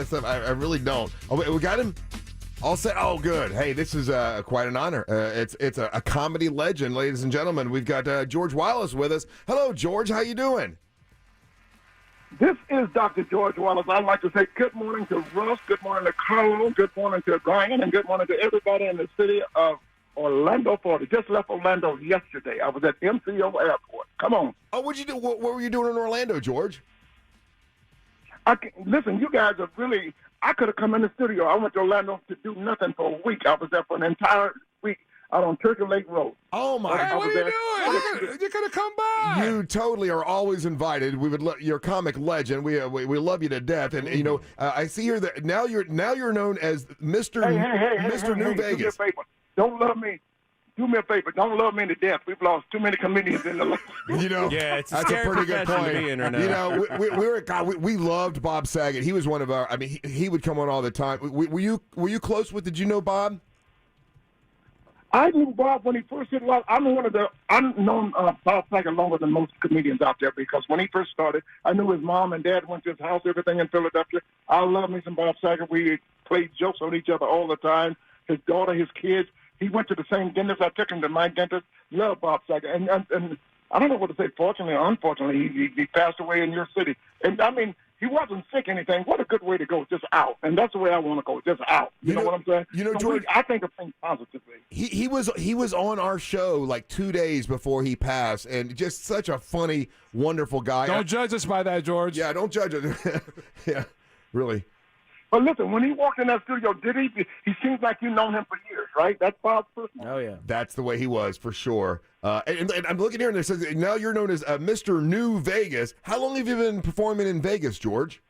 stuff. I really don't. Oh, we got him all set. Oh, good. Hey, this is quite an honor. It's a comedy legend, ladies and gentlemen. We've got George Wallace with us. Hello, George. How you doing? This is Dr. George Wallace. I'd like to say good morning to Russ, good morning to Carl, good morning to Brian, and good morning to everybody in the city of Orlando, Florida. Just left Orlando yesterday. I was at MCO Airport. Come on. Oh, what'd you do? What were you doing in Orlando, George? Listen, you guys are really, I could have come in the studio. I went to Orlando to do nothing for a week. I was there for an entire week out on Turkey Lake Road. Oh, my. Hey, what are you doing? You could have come by. You totally are always invited. We would you're a comic legend. We love you to death. And, you know, I see here that now you're known as Mr. New Vegas. Do me a favor. Don't love me. Do me a favor. Don't love me to death. We've lost too many comedians in the life. You know, it's that's a pretty good point. You know, we loved Bob Saget. He was one of our. I mean, he would come on all the time. Were you close with? Did you know Bob? I knew Bob when he first did. I've known Bob Saget longer than most comedians out there because when he first started, I knew his mom and dad went to his house, everything in Philadelphia. I love me some Bob Saget. We played jokes on each other all the time. His daughter, his kids. He went to the same dentist. I took him to my dentist. Love Bob Saget. And I don't know what to say, fortunately or unfortunately, he passed away in your city. And, I mean, he wasn't sick or anything. What a good way to go, just out. And that's the way I want to go, just out. You know what I'm saying? You know, so George, I think of things positively. He was on our show like 2 days before he passed, and just such a funny, wonderful guy. Don't judge us by that, George. Yeah, don't judge it. Yeah, really. But listen, when he walked in that studio, he seems like you've known him for years, right? That's Bob's first name. Oh, yeah. That's the way he was, for sure. And I'm looking here, and it says now you're known as Mr. New Vegas. How long have you been performing in Vegas, George?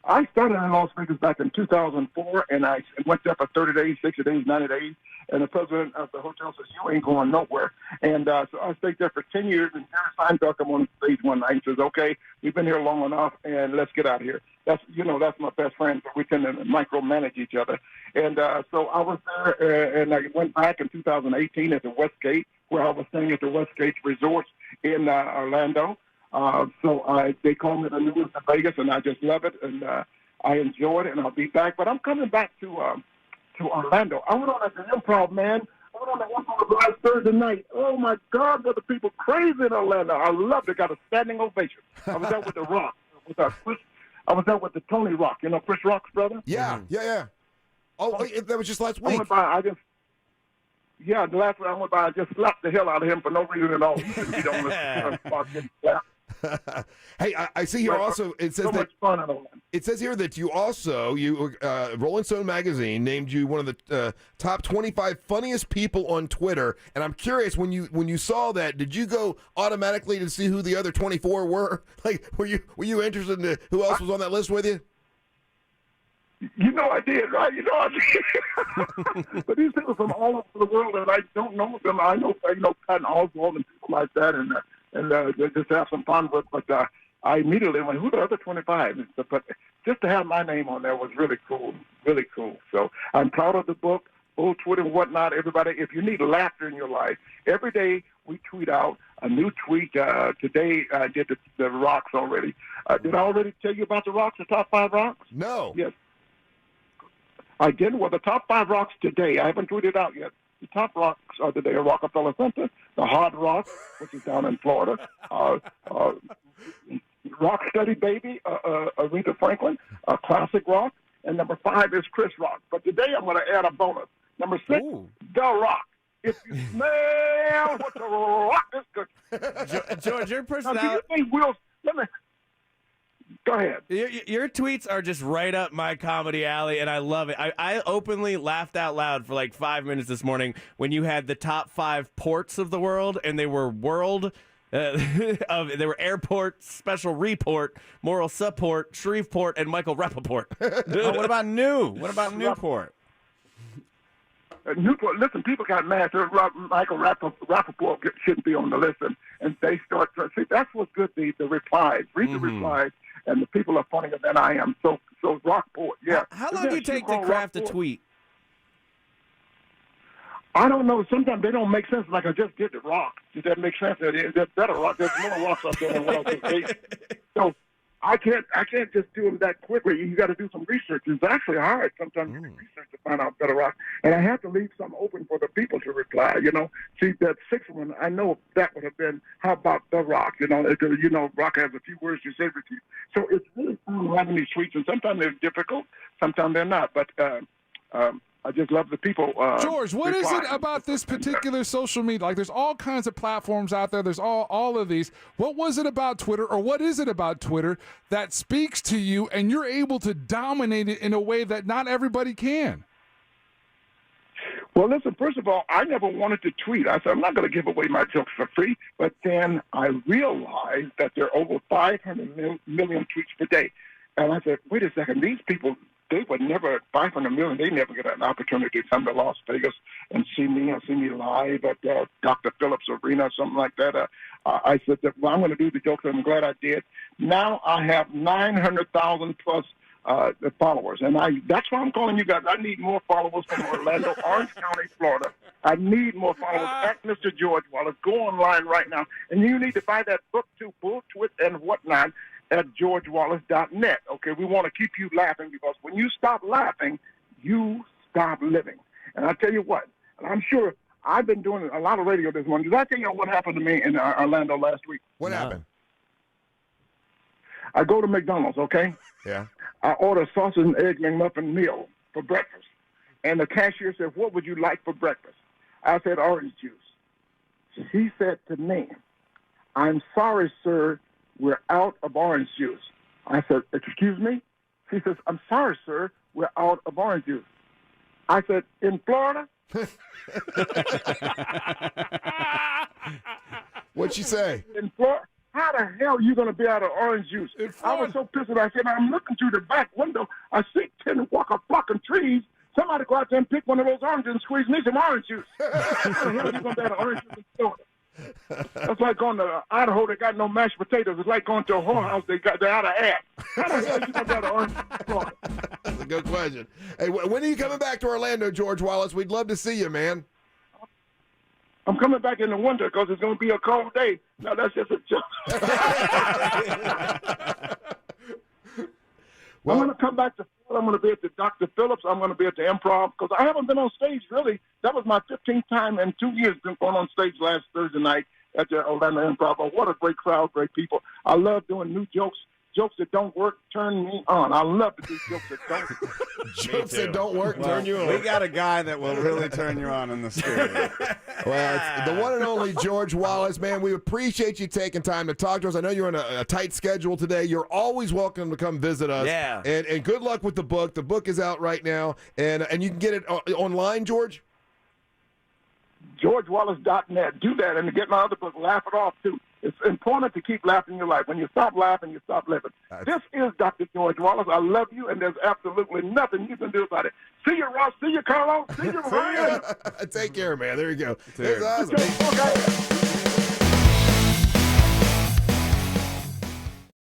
I started in Las Vegas back in 2004, and I went there for 30 days, 60 days, 90 days. And the president of the hotel says, you ain't going nowhere. And so I stayed there for 10 years, and Jerry Seinfeld came on stage one night and says, okay, we've been here long enough, and let's get out of here. That's my best friend, so we tend to micromanage each other. And so I was there, and I went back in 2018 at the Westgate, where I was staying at the Westgate Resort in Orlando. So they call me the newest in Vegas, and I just love it, and I enjoyed it, and I'll be back. But I'm coming back to Orlando. I went on at the Improv, man. I went on that Improv last Thursday night. Oh, my God, were the people crazy in Orlando. I loved it. Got a standing ovation. I was there with The Rock. I was there with the Tony Rock. You know Chris Rock's brother? Yeah. Oh, wait, that was just last week. The last one I went by, I just slapped the hell out of him for no reason at all. He shouldn't be on the spot getting slapped. Hey, I see here also it says so that much fun in Orlando. It says here that you Rolling Stone magazine named you one of the top 25 funniest people on Twitter, and I'm curious when you saw that, did you go automatically to see who the other 24 were? Like, were you interested in who else was on that list with you? You know I did, right? You know I did. But these people from all over the world, and I don't know them. I know Patton Oswalt and people like that, and just have some fun with. But I immediately went, who are the other 25? But just to have my name on there was really cool, really cool. So I'm proud of the book, old Twitter and whatnot. Everybody, if you need laughter in your life, every day we tweet out a new tweet. Today I did the rocks already. Did I already tell you about the rocks, the top 5 rocks? No. Yes. I did. Well, the top 5 rocks today, I haven't tweeted out yet. The top rocks are today Rockefeller Center, the Hard Rock, which is down in Florida, Rock Steady Baby, Aretha Franklin, Classic Rock, and number 5 is Chris Rock. But today I'm going to add a bonus. Number 6, The Rock. If you smell what the rock is good. George, your personality. Now, do you think let me. Go ahead. Your tweets are just right up my comedy alley, and I love it. I openly laughed out loud for like 5 minutes this morning when you had the top 5 ports of the world, and they were they were airport, special report, moral support, Shreveport, and Michael Rappaport. What about Newport? Newport, listen, people got mad. Michael Rappaport shouldn't be on the list, and they start to see. That's what's good. The replies, read the replies, and the people are funnier than I am. So Rockport, yeah. How long do you take to craft a tweet? I don't know. Sometimes they don't make sense. Like I just did the rock. Does that make sense? There's better rock. There's more rocks out there than what I just did. So I can't just do them that quickly. You got to do some research. It's actually hard sometimes to do research to find out better rock. And I have to leave some open for the people to reply. See that sixth one. I know that would have been how about the rock? Rock has a few words to say with you. So it's really fun having these tweets, and sometimes they're difficult, sometimes they're not. But I just love the people. George, what is it about this particular social media? Like, there's all kinds of platforms out there. There's all of these. What was it about Twitter, or what is it about Twitter that speaks to you and you're able to dominate it in a way that not everybody can? Well, listen, first of all, I never wanted to tweet. I said, I'm not going to give away my jokes for free. But then I realized that there are over 500 million tweets per day. And I said, wait a second, these people, they would never, 500 million, they never get an opportunity to come to Las Vegas and see me live at Dr. Phillips Arena, something like that. I said, well, I'm going to do the jokes, and I'm glad I did. Now I have 900,000 plus followers, and that's why I'm calling you guys. I need more followers from Orlando, Orange County, Florida. I need more followers at Mr. George Wallace. Go online right now, and you need to buy that book too, Bull, Twit, and Whatnot, at georgewallace.net. Okay, we want to keep you laughing, because when you stop laughing, you stop living. And I tell you what, and I'm sure I've been doing a lot of radio this morning. Did I tell you what happened to me in Orlando last week? What happened? I go to McDonald's, okay? Yeah. I order a sausage and egg McMuffin meal for breakfast. And the cashier said, what would you like for breakfast? I said, orange juice. She said to me, I'm sorry, sir, we're out of orange juice. I said, excuse me? She says, I'm sorry, sir, we're out of orange juice. I said, in Florida? What'd she say? In Florida? How the hell are you going to be out of orange juice? I was so pissed. I said, I'm looking through the back window. I see 10 walker blocking trees. Somebody go out there and pick one of those oranges and squeeze me some orange juice. How the hell are you going to be out of orange juice in Florida? That's like going to Idaho. They got no mashed potatoes. It's like going to a whorehouse. They're out of ass. How the hell are you going to be out of orange juice in Florida? That's a good question. Hey, when are you coming back to Orlando, George Wallace? We'd love to see you, man. I'm coming back in the winter because it's going to be a cold day. No, that's just a joke. I'm going to come back to Florida. I'm going to be at the Dr. Phillips. I'm going to be at the Improv, because I haven't been on stage, really. That was my 15th time in 2 years going on stage last Thursday night at the Orlando Improv. Oh, what a great crowd, great people. I love doing new jokes. Jokes that don't work turn me on. I love to do jokes that don't work. Jokes that don't work turn you on. We got a guy that will really turn you on in the studio. Well, it's the one and only George Wallace, man. We appreciate you taking time to talk to us. I know you're on a tight schedule today. You're always welcome to come visit us. Yeah. And good luck with the book. The book is out right now, and you can get it online, George? GeorgeWallace.net. Do that, and get my other book, Laugh It Off, too. It's important to keep laughing in your life. When you stop laughing, you stop living. This is Dr. George Wallace. I love you, and there's absolutely nothing you can do about it. See you, Ross. See you, Carlo. See you, Ryan. Take care, man. There you go. Take care. It's awesome.